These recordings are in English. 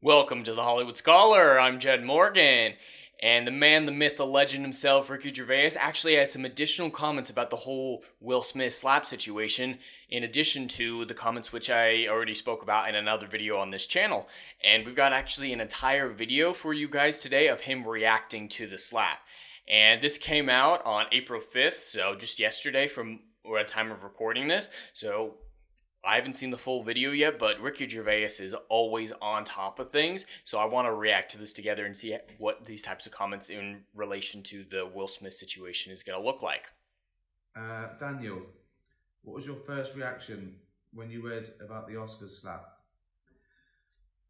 Welcome to the Hollywood Scholar. I'm Jed Morgan. And the man, the myth, the legend himself, Ricky Gervais, actually has some additional comments about the whole Will Smith slap situation, in addition to the comments which I already spoke about in another video on this channel. And we've got actually an entire video for you guys today of him reacting to the slap. And this came out on April 5th, so just yesterday from the time of recording this. So I haven't seen the full video yet, but Ricky Gervais is always on top of things, so I want to react to this together and see what these types of comments in relation to the Will Smith situation is going to look like. Daniel, what was your first reaction when you read about the Oscars slap?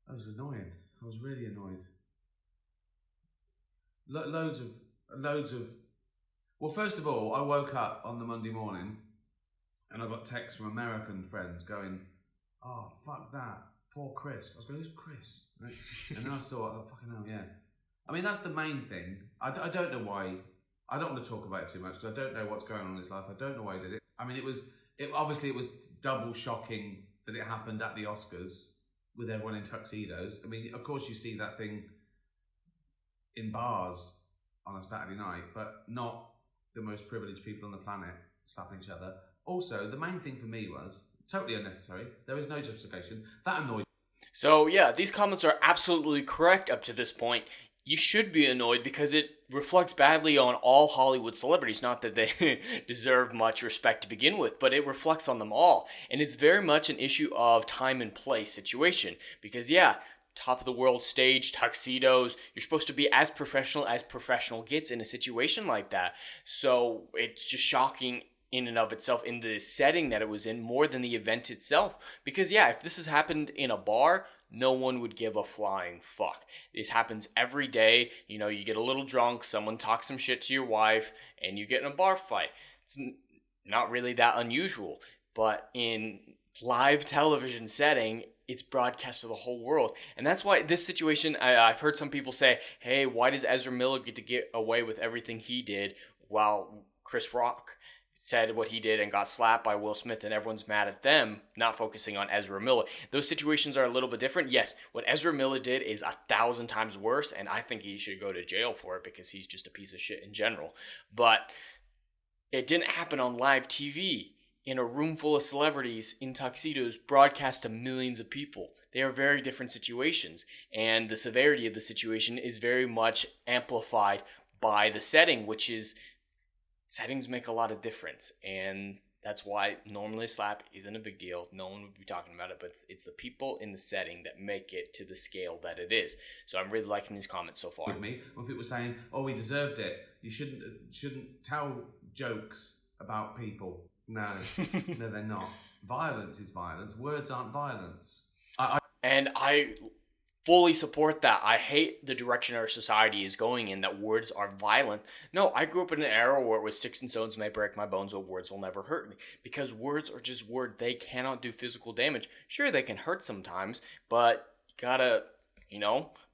I was annoying. I was really annoyed. Loads of... Well, first of all, I woke up on the Monday morning and I got texts from American friends going, "Oh, fuck that, poor Chris." I was going, "Who's Chris?" Right? And then I saw, "Oh, fucking hell, yeah." I mean, that's the main thing. I don't know why. I don't want to talk about it too much because I don't know what's going on in his life. I don't know why he did it. I mean, it was double shocking that it happened at the Oscars with everyone in tuxedos. I mean, of course you see that thing in bars on a Saturday night, but not the most privileged people on the planet slapping each other. Also, the main thing for me was totally unnecessary. There was no justification. That annoyed me. So yeah, these comments are absolutely correct up to this point. You should be annoyed because it reflects badly on all Hollywood celebrities. Not that they deserve much respect to begin with, but it reflects on them all. And it's very much an issue of time and place situation. Because yeah, top of the world stage, tuxedos, you're supposed to be as professional gets in a situation like that. So it's just shocking in and of itself in the setting that it was in more than the event itself. Because yeah, if this has happened in a bar, no one would give a flying fuck. This happens every day. You know, you get a little drunk, someone talks some shit to your wife, and you get in a bar fight. It's not really that unusual. But in live television setting, it's broadcast to the whole world. And that's why this situation, I've heard some people say, hey, why does Ezra Miller get to get away with everything he did while Chris Rock said what he did and got slapped by Will Smith and everyone's mad at them, not focusing on Ezra Miller. Those situations are a little bit different. Yes, what Ezra Miller did is 1,000 times worse, and I think he should go to jail for it because he's just a piece of shit in general. But it didn't happen on live TV in a room full of celebrities in tuxedos broadcast to millions of people. They are very different situations, and the severity of the situation is very much amplified by the setting, which is settings make a lot of difference, and that's why normally a slap isn't a big deal. No one would be talking about it, but it's the people in the setting that make it to the scale that it is. So I'm really liking these comments so far. With me, when people are saying, "Oh, he deserved it," you shouldn't tell jokes about people. No, no, they're not. Violence is violence. Words aren't violence. I fully support that. I hate the direction our society is going in, that words are violent. No, I grew up in an era where it was sticks and stones may break my bones, but words will never hurt me. Because words are just words. They cannot do physical damage. Sure, they can hurt sometimes, but you gotta,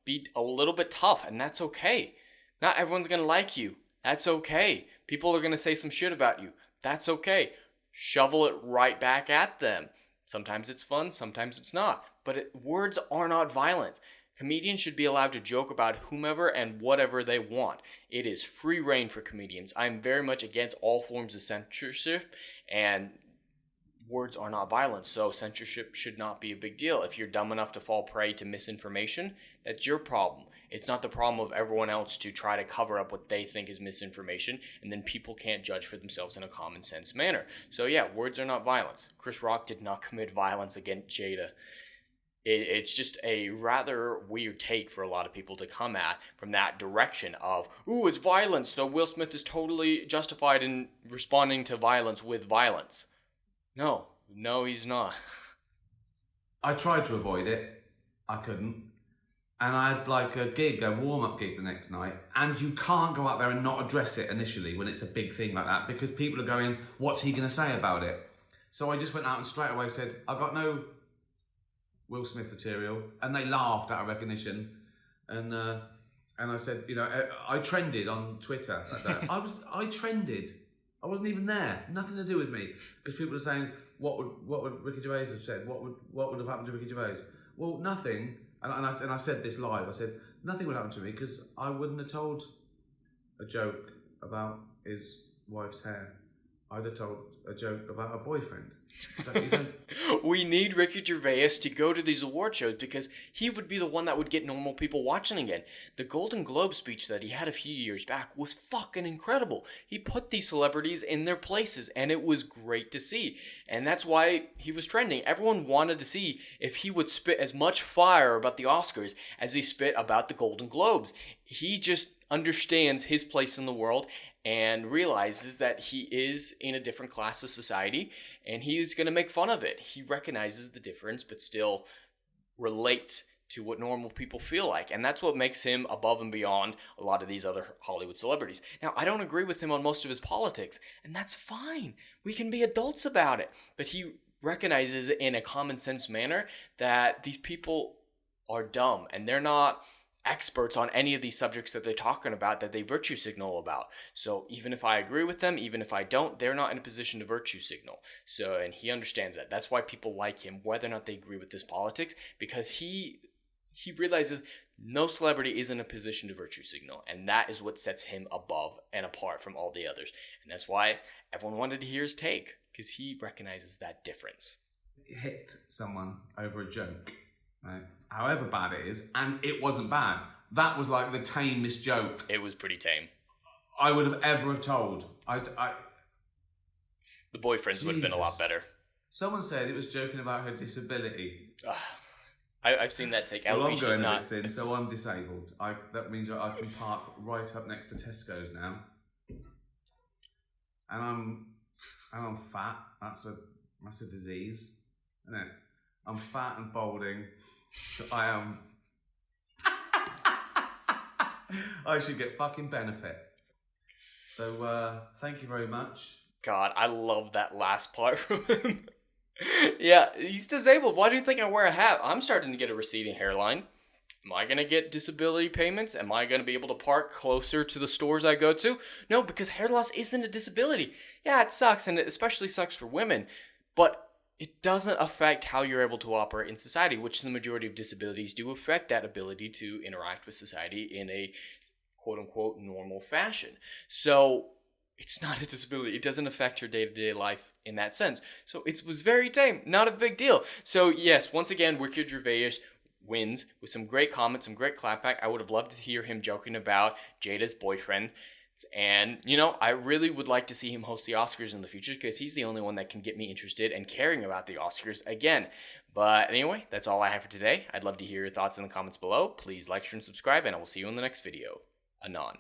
be a little bit tough, and that's okay. Not everyone's gonna like you. That's okay. People are gonna say some shit about you. That's okay. Shovel it right back at them. Sometimes it's fun, sometimes it's not. But words are not violent. Comedians should be allowed to joke about whomever and whatever they want. It is free reign for comedians. I'm very much against all forms of censorship, and words are not violent, so censorship should not be a big deal. If you're dumb enough to fall prey to misinformation, that's your problem. It's not the problem of everyone else to try to cover up what they think is misinformation, and then people can't judge for themselves in a common sense manner. So yeah, words are not violence. Chris Rock did not commit violence against Jada. It's just a rather weird take for a lot of people to come at from that direction of, ooh, it's violence, so Will Smith is totally justified in responding to violence with violence. No, he's not. I tried to avoid it. I couldn't. And I had like a warm-up gig the next night, and you can't go out there and not address it initially when it's a big thing like that, because people are going, what's he going to say about it? So I just went out and straight away said, I've got no Will Smith material, and they laughed out of recognition. And I said, I trended on Twitter like that. I trended. I wasn't even there. Nothing to do with me. Because people are saying, what would Ricky Gervais have said? What would have happened to Ricky Gervais? Well, nothing. and I said this live. I said nothing would happen to me because I wouldn't have told a joke about his wife's hair. I'd have told a joke about a boyfriend. You don't... We need Ricky Gervais to go to these award shows because he would be the one that would get normal people watching again. The Golden Globe speech that he had a few years back was fucking incredible. He put these celebrities in their places and it was great to see. And that's why he was trending. Everyone wanted to see if he would spit as much fire about the Oscars as he spit about the Golden Globes. He just understands his place in the world and realizes that he is in a different class of society and he is going to make fun of it. He recognizes the difference but still relates to what normal people feel like. And that's what makes him above and beyond a lot of these other Hollywood celebrities. Now, I don't agree with him on most of his politics, and that's fine. We can be adults about it. But he recognizes in a common sense manner that these people are dumb and they're not experts on any of these subjects that they're talking about, that they virtue signal about. So even if I agree with them, even if I don't, they're not in a position to virtue signal. So, and he understands that. That's why people like him, whether or not they agree with his politics, because he realizes no celebrity is in a position to virtue signal, and that is what sets him above and apart from all the others. And that's why everyone wanted to hear his take, because he recognizes that difference. Hit someone over a joke, right? However bad it is, and it wasn't bad. That was like the tamest joke. It was pretty tame. I would have ever have told. The boyfriends would have been a lot better. Someone said it was joking about her disability. I've seen that take. Well, I'm going a bit thin, so I'm disabled. That means I can park right up next to Tesco's now, and I'm fat. That's a disease, isn't it? I'm fat and balding. I am. I should get fucking benefit. So thank you very much. God, I love that last part from him. Yeah, he's disabled. Why do you think I wear a hat? I'm starting to get a receding hairline. Am I going to get disability payments? Am I going to be able to park closer to the stores I go to? No, because hair loss isn't a disability. Yeah, it sucks, and it especially sucks for women. But it doesn't affect how you're able to operate in society, which the majority of disabilities do affect that ability to interact with society in a quote-unquote normal fashion. So it's not a disability. It doesn't affect your day-to-day life in that sense. So it was very tame, not a big deal. So yes, once again, Ricky Gervais wins with some great comments, some great clapback. I would have loved to hear him joking about Jada's boyfriend. And, I really would like to see him host the Oscars in the future because he's the only one that can get me interested and caring about the Oscars again. But anyway, that's all I have for today. I'd love to hear your thoughts in the comments below. Please like, share, and subscribe, and I will see you in the next video. Anon.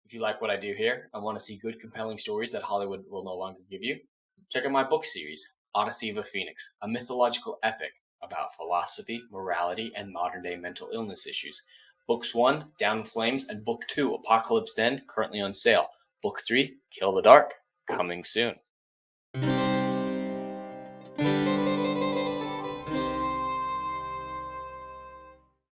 If you like what I do here and want to see good, compelling stories that Hollywood will no longer give you, check out my book series, Odyssey of a Phoenix, a mythological epic about philosophy, morality, and modern-day mental illness issues. Books 1, Down in Flames, and Book 2, Apocalypse Then, currently on sale. Book 3, Kill the Dark, coming soon.